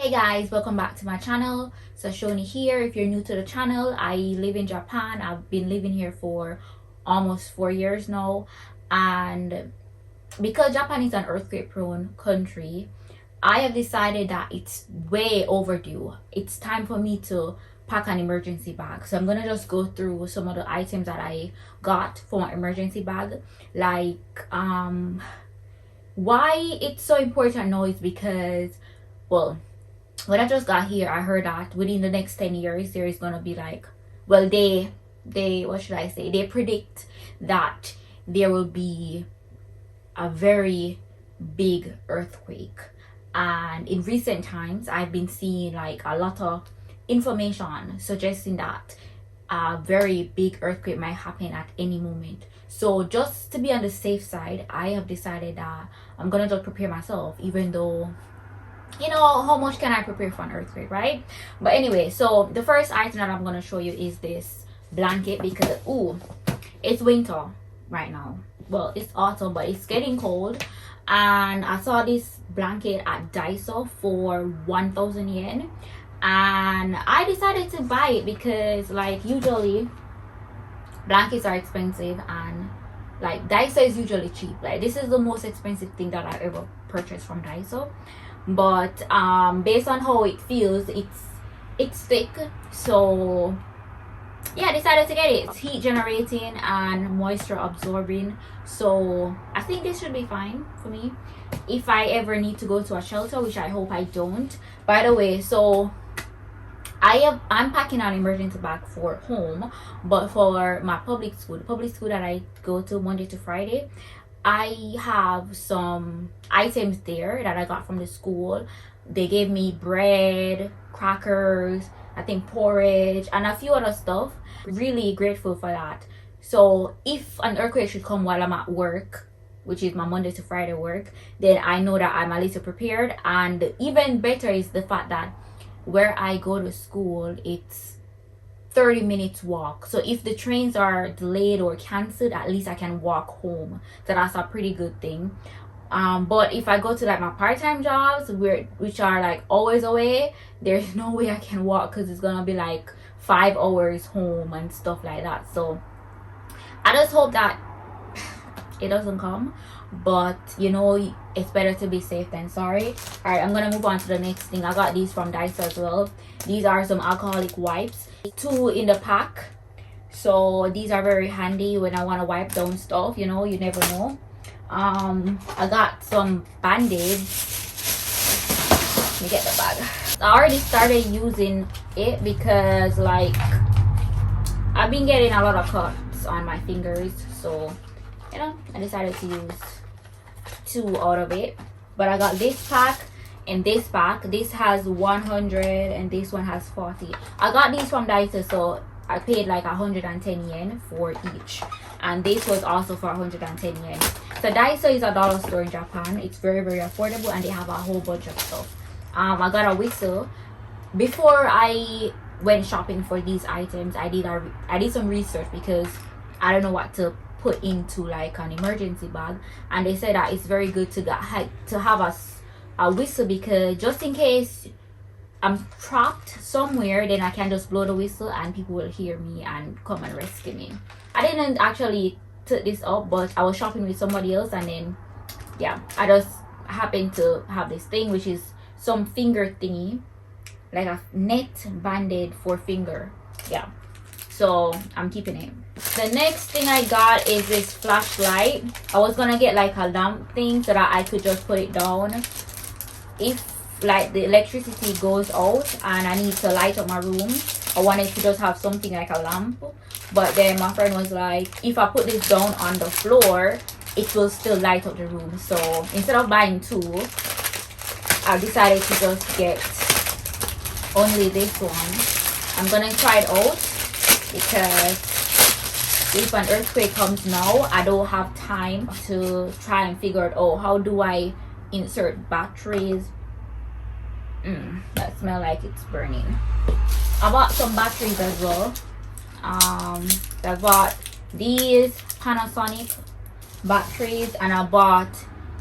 Hey guys, welcome back to my channel. So Shoni here. If you're new to the channel, I live in Japan. I've been living here for almost 4 years now, and because Japan is an earthquake prone country, I have decided that it's way overdue. It's time for me to pack an emergency bag. So I'm gonna just go through some of the items that I got for my emergency bag, like why it's so important now is because, well, when I just got here, I heard that within the next 10 years there is gonna be like, well, they what should I say, they predict that there will be a very big earthquake. And in recent times I've been seeing like a lot of information suggesting that a very big earthquake might happen at any moment. So just to be on the safe side, I have decided that I'm gonna just prepare myself, even though, you know, how much can I prepare for an earthquake, right? But anyway, so the first item that I'm gonna show you is this blanket, because it's winter right now. Well, it's autumn, but it's getting cold, and I saw this blanket at Daiso for 1,000 yen, and I decided to buy it because, like, usually blankets are expensive, and like Daiso is usually cheap. Like, this is the most expensive thing that I ever purchased from Daiso, but based on how it feels, it's thick. So yeah, I decided to get it. It's heat generating and moisture absorbing, so I think this should be fine for me if I ever need to go to a shelter, which I hope I don't. By the way, so I'm packing an emergency bag for home, but for my public school, the public school that I go to Monday to Friday, I have some items there that I got from the school. They gave me bread, crackers, I think porridge, and a few other stuff. Really grateful for that. So if an earthquake should come while I'm at work, which is my Monday to Friday work, then I know that I'm a little prepared. And even better is the fact that where I go to school, it's 30 minutes walk. So if the trains are delayed or cancelled, at least I can walk home. So that's a pretty good thing. But if I go to like my part-time jobs, which are like always away, there's no way I can walk, because it's gonna be like 5 hours home and stuff like that. So I just hope that it doesn't come, but you know, it's better to be safe than sorry. All right, I'm gonna move on to the next thing. I got these from Daiso as well. These are some alcoholic wipes, 2 in the pack, so these are very handy when I want to wipe down stuff. You know, you never know. I got some band-aids. Let me get the bag. I already started using it because, like, I've been getting a lot of cuts on my fingers, so you know, I decided to use 2 out of it. But I got this pack and this pack. This has 100 and this one has 40. I got these from Daiso, so I paid like 110 yen for each, and this was also for 110 yen. So Daiso is a dollar store in Japan. It's very, very affordable, and they have a whole bunch of stuff. I got a whistle. Before I went shopping for these items, I did some research, because I don't know what to put into like an emergency bag, and they said that it's very good to have a whistle, because just in case I'm trapped somewhere, then I can just blow the whistle and people will hear me and come and rescue me. I didn't actually set this up, but I was shopping with somebody else, and then yeah, I just happened to have this thing, which is some finger thingy, like a net band-aid for finger. Yeah, so I'm keeping it. The next thing I got is this flashlight. I was gonna get like a lamp thing so that I could just put it down if like the electricity goes out and I need to light up my room. I wanted to just have something like a lamp, but then my friend was like, if I put this down on the floor, it will still light up the room. So instead of buying 2, I decided to just get only this one. I'm gonna try it out, because if an earthquake comes now, I don't have time to try and figure out, oh, how do I insert batteries. That smell like it's burning. I bought some batteries as well. I bought these Panasonic batteries, and I bought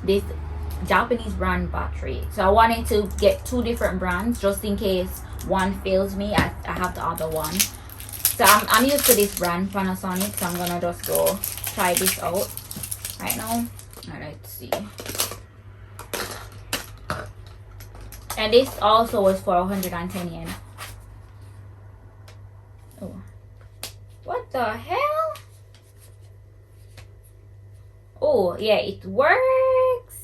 this Japanese brand battery. So I wanted to get 2 different brands just in case one fails me. I have the other one. So I'm used to this brand, Panasonic, so I'm gonna just go try this out right now. Alright, let's see. And this also was for 110 yen. Oh, what the hell? Oh yeah, it works.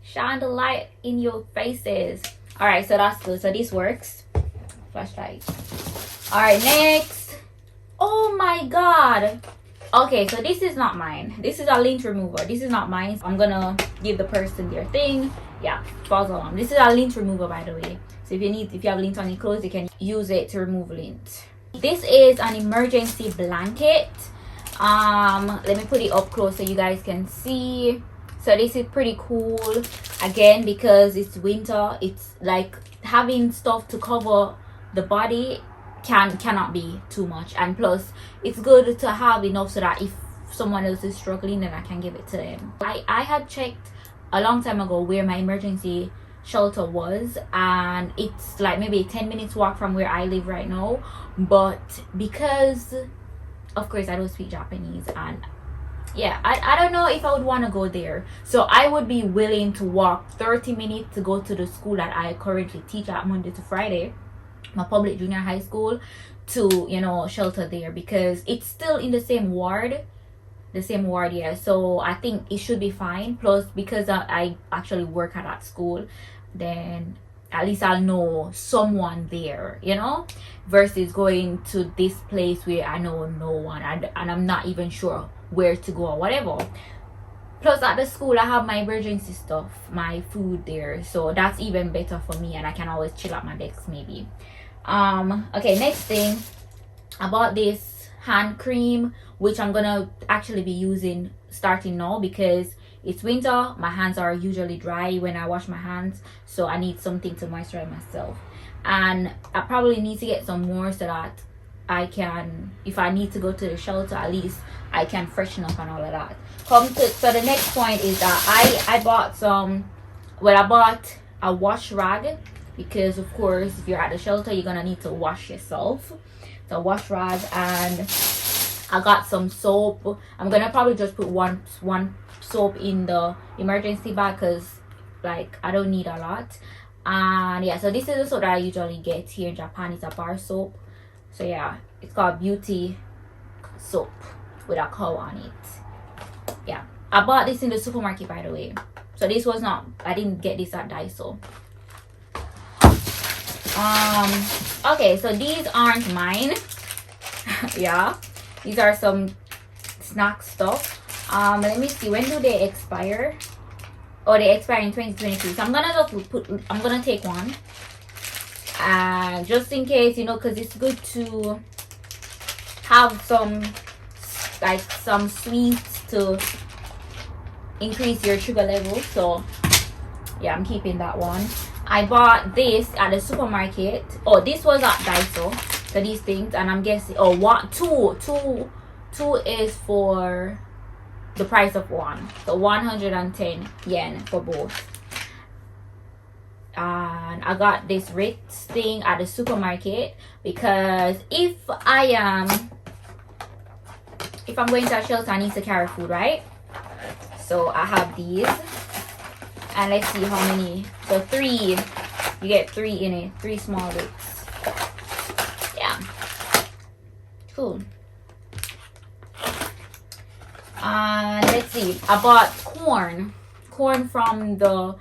Shine the light in your faces. All right, so that's good. So this works. Flashlight. All right, next. Oh my god. Okay, so this is not mine. This is a lint remover. This is not mine. I'm gonna give the person their thing. Yeah, follow along. This is a lint remover, by the way. So if you have lint on your clothes, you can use it to remove lint. This is an emergency blanket. Let me put it up close so you guys can see. So this is pretty cool. Again, because it's winter, it's like having stuff to cover the body cannot be too much, and plus it's good to have enough so that if someone else is struggling, then I can give it to them. I had checked a long time ago where my emergency shelter was, and it's like maybe a 10 minutes walk from where I live right now, but because of course I don't speak Japanese, and yeah, I don't know if I would want to go there. So I would be willing to walk 30 minutes to go to the school that I currently teach at Monday to Friday, my public junior high school, to, you know, shelter there, because it's still in the same ward. Yeah, so I think it should be fine. Plus, because I actually work at that school, then at least I'll know someone there, you know, versus going to this place where I know no one, and I'm not even sure where to go or whatever. Plus, at the school I have my emergency stuff, my food there, so that's even better for me, and I can always chill at my desk maybe. Okay, next thing, I bought this hand cream, which I'm gonna actually be using starting now because it's winter. My hands are usually dry when I wash my hands, so I need something to moisturize myself, and I probably need to get some more so that I can, if I need to go to the shelter, at least I can freshen up and all of that. So the next point is that I bought I bought a wash rag, because of course if you're at the shelter you're gonna need to wash yourself. So wash rag, and I got some soap. I'm gonna probably just put one soap in the emergency bag because like I don't need a lot. And yeah, so this is the soap that I usually get here in Japan. It's a bar soap. So yeah, it's called Beauty Soap with a cow on it. Yeah, I bought this in the supermarket, by the way. So this was not, I didn't get this at Daiso. Okay, so these aren't mine. Yeah, these are some snack stuff. Let me see, when do they expire? Oh, they expire in 2023. So I'm gonna take one, just in case, you know, because it's good to have some sweets to increase your sugar level. So yeah, I'm keeping that one. I bought this at the supermarket. Oh, this was at Daiso. So these things, and I'm guessing, two is for the price of one, so 110 yen for both. And I got this Ritz thing at the supermarket because if I'm going to a shelter, I need to carry food, right? So I have these, and let's see how many. So 3, you get 3 in it, 3 small Ritz. Yeah, cool. Let's see, I bought corn from the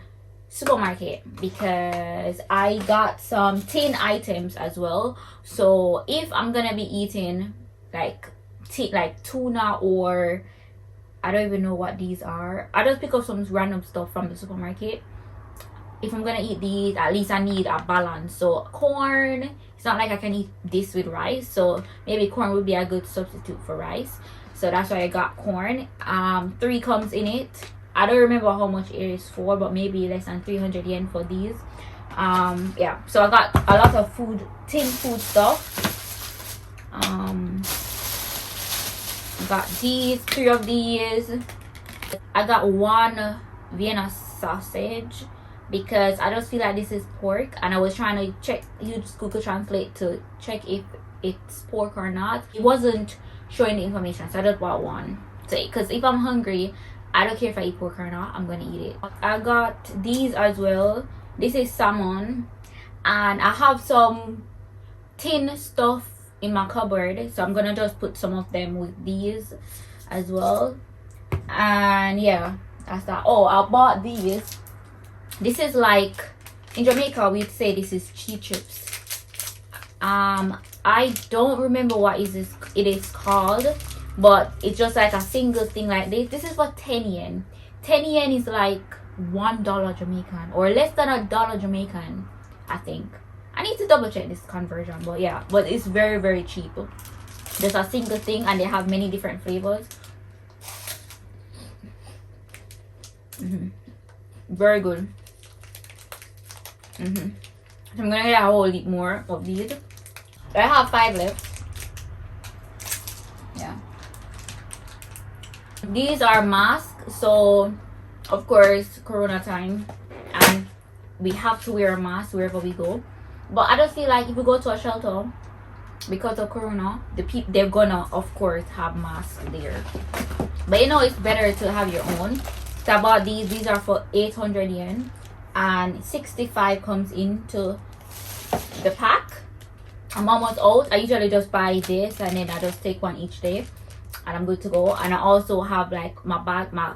supermarket because I got some tin items as well. So if I'm gonna be eating like tuna, or I don't even know what these are, I just pick up some random stuff from the supermarket. If I'm gonna eat these, at least I need a balance. So corn, it's not like I can eat this with rice, so maybe corn would be a good substitute for rice. So that's why I got corn. 3 comes in it. I don't remember how much it is for, but maybe less than 300 yen for these. Yeah, so I got a lot of tin food stuff. Got these, 3 of these. I got 1 Vienna sausage, because I just feel like this is pork, and I was trying to check, use Google Translate to check if it's pork or not. It wasn't showing the information, so I just bought one. So because if I'm hungry, I don't care if I eat pork or not, I'm gonna eat it. I got these as well. This is salmon, and I have some tin stuff in my cupboard, so I'm gonna just put some of them with these as well. And yeah, that's that. Oh, I bought these. This is like, in Jamaica we'd say this is chips. I don't remember what it is called, but it's just like a single thing like this. This is for 10 yen. 10 yen is like $1 Jamaican, or less than $1 Jamaican, I think. I need to double check this conversion, but yeah, but it's very, very cheap. Just a single thing, and they have many different flavors. Very good. So I'm gonna get a whole heap more of these. I have 5 left. Yeah. These are masks, so of course Corona time, and we have to wear a mask wherever we go. But I just feel like if we go to a shelter, because of Corona, they're gonna of course have masks there. But you know, it's better to have your own. So I bought these. These are for 800 yen, and 65 comes into the pack. I'm almost out. I usually just buy this, and then I just take one each day, and I'm good to go. And I also have like my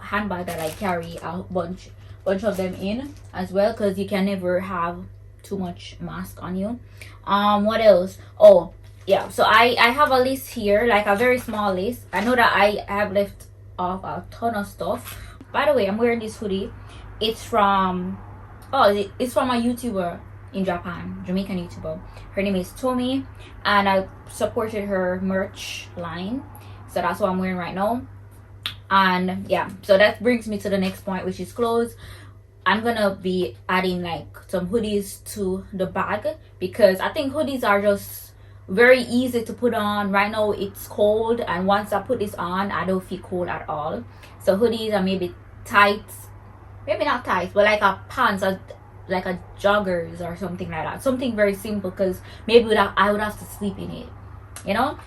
handbag that I carry a bunch of them in as well, because you can never have too much mask on you. What else? Oh yeah, so I have a list here, like a very small list. I know that I have left off a ton of stuff. By the way, I'm wearing this hoodie. It's from a YouTuber in Japan, Jamaican YouTuber. Her name is Tommy, and I supported her merch line, so that's what I'm wearing right now. And yeah, so that brings me to the next point, which is clothes. I'm gonna be adding like some hoodies to the bag, because I think hoodies are just very easy to put on. Right now it's cold, and once I put this on, I don't feel cold at all. So hoodies are maybe tights, maybe not tights, but like a pants, or like a joggers or something like that. Something very simple, because maybe I would have to sleep in it, you know.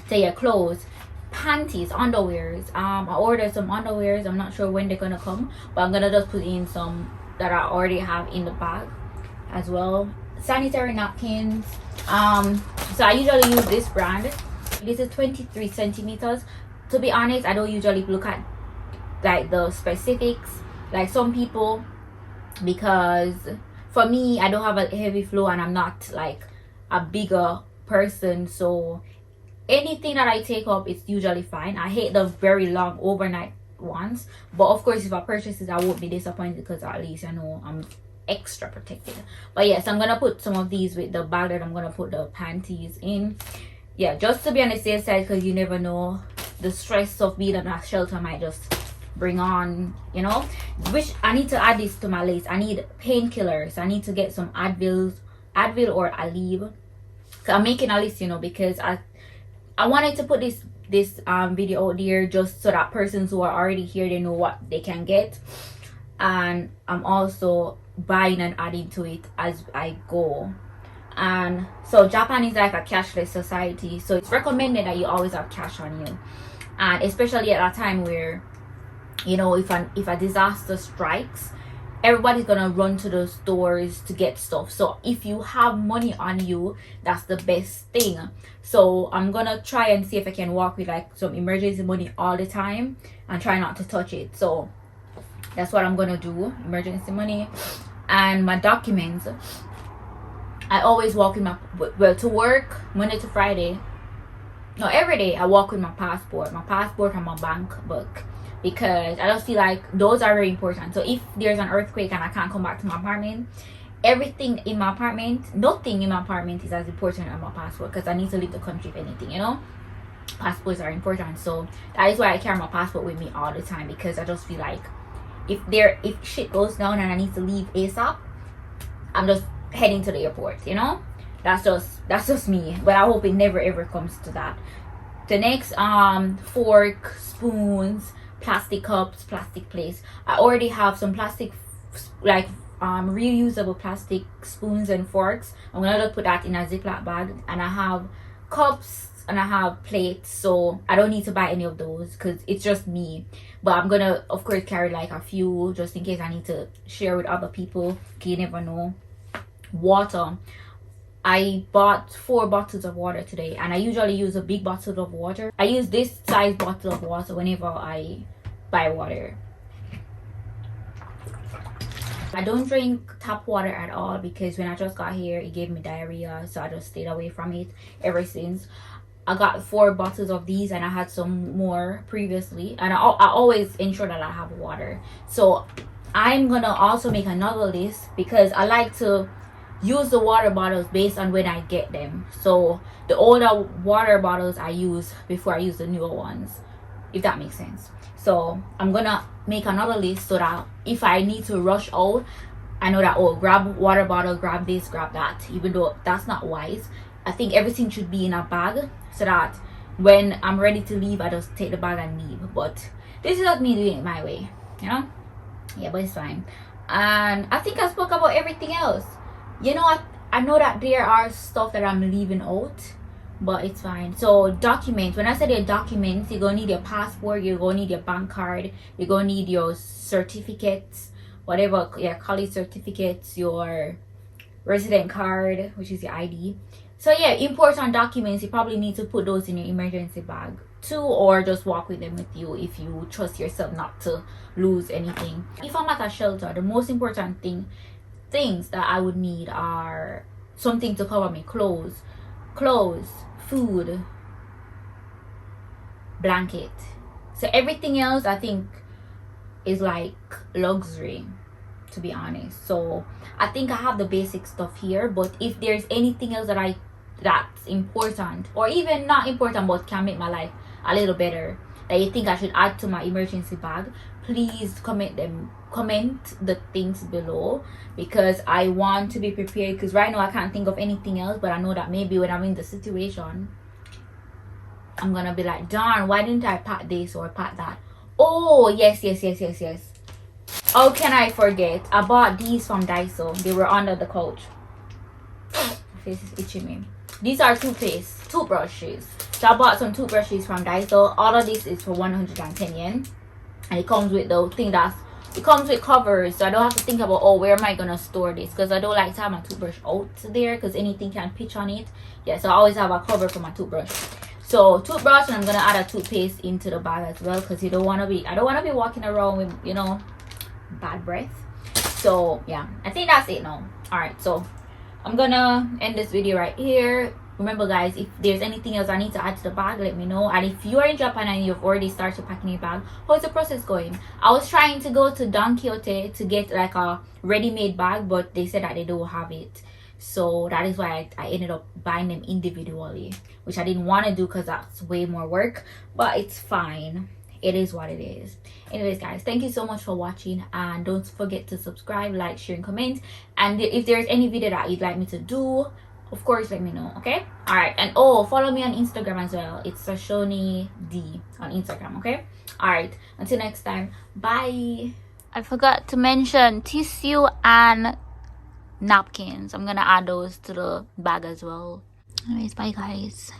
So yeah, clothes, panties, underwears. I ordered some underwears. I'm not sure when they're gonna come, but I'm gonna just put in some that I already have in the bag as well. Sanitary napkins. So I usually use this brand. This is 23 centimeters. To be honest, I don't usually look at like the specifics like some people, because for me, I don't have a heavy flow, and I'm not like a bigger person, so anything that I take up, it's usually fine. I hate the very long overnight ones, but of course if I purchase it, I won't be disappointed, because at least I know I'm extra protected. But yes, I'm gonna put some of these with the bag that I'm gonna put the panties in. Yeah, just to be on the safe side, because you never know, the stress of being in a shelter might just bring on, you know. Which I need to add this to my list. I need painkillers. I need to get some Advil or Aleve. So I'm making a list, you know, because I wanted to put this video out there just so that persons who are already here, they know what they can get. And I'm also buying and adding to it as I go. And so Japan is like a cashless society, so it's recommended that you always have cash on you, and especially at a time where, you know, if a disaster strikes, everybody's gonna run to the stores to get stuff. So if you have money on you, that's the best thing. So I'm gonna try and see if I can walk with like some emergency money all the time and try not to touch it. So that's what I'm gonna do, emergency money. And my documents, I always walk with my, to work Monday to Friday, no, every day I walk with my passport and my bank book, because I just feel like those are very important. So if there's an earthquake and I can't come back to my apartment, nothing in my apartment is as important as my passport, because I need to leave the country if anything, you know. Passports are important, so that is why I carry my passport with me all the time, because I just feel like if shit goes down and I need to leave ASAP, I'm just heading to the airport, you know. That's just me, but I hope it never ever comes to that. The next, fork, spoons, plastic cups, plastic plates. I already have some plastic like reusable plastic spoons and forks. I'm gonna put that in a Ziploc bag, and I have cups and I have plates, so I don't need to buy any of those because it's just me. But I'm gonna of course carry like a few just in case I need to share with other people. You never know. Water, I bought 4 bottles of water today, and I usually use a big bottle of water. I use this size bottle of water whenever I buy water. I don't drink tap water at all because when I just got here it gave me diarrhea, so I just stayed away from it ever since. I got 4 bottles of these, and I had some more previously, and I always ensure that I have water. So I'm gonna also make another list because I like to use the water bottles based on when I get them. So the older water bottles I use before I use the newer ones, if that makes sense. So I'm gonna make another list so that if I need to rush out, I know that, oh, grab water bottle, grab this, grab that, even though that's not wise. I think everything should be in a bag so that when I'm ready to leave, I just take the bag and leave. But this is not me doing it my way, you know. Yeah, but it's fine. And I think I spoke about everything else. You know what, I know that there are stuff that I'm leaving out, but it's fine. So documents, when I say the documents, you're gonna need your passport, you're gonna need your bank card, you're gonna need your certificates, whatever, your college certificates, your resident card, which is your ID. So yeah, important documents, you probably need to put those in your emergency bag too, or just walk with them with you if you trust yourself not to lose anything. If I'm at a shelter, the most important things that I would need are something to cover me, clothes, food, blanket. So everything else I think is like luxury, to be honest. So I think I have the basic stuff here, but if there's anything else that's important, or even not important but can make my life a little better, that you think I should add to my emergency bag, please comment the things below, because I want to be prepared. Because right now I can't think of anything else, but I know that maybe when I'm in the situation, I'm gonna be like, darn, why didn't I pack this or pack that? Oh yes. How can I forget? I bought these from Daiso. They were under the couch. My face is itching me. These are toothbrushes. So I bought some toothbrushes from Daiso. All of this is for 110 yen. And it comes with the thing it comes with covers, so I don't have to think about, oh, where am I gonna store this, because I don't like to have my toothbrush out there because anything can pitch on it. Yeah, so I always have a cover for my toothbrush. So toothbrush, and I'm gonna add a toothpaste into the bag as well, because I don't want to be walking around with, you know, bad breath. So yeah, I think that's it now. All right, so I'm gonna end this video right here. Remember guys, if there's anything else I need to add to the bag, let me know. And if you are in Japan and you've already started packing your bag, how's the process going? I was trying to go to Don Quixote to get like a ready-made bag, but they said that they don't have it. So that is why I ended up buying them individually, which I didn't want to do because that's way more work, but it's fine. It is what it is. Anyways guys, thank you so much for watching, and don't forget to subscribe, like, share, and comment. And if there's any video that you'd like me to do, of course let me know, okay? All right, and oh, follow me on Instagram as well. It's Sashoni D on Instagram, okay? All right, until next time, bye. I forgot to mention tissue and napkins. I'm gonna add those to the bag as well. Anyways, bye guys.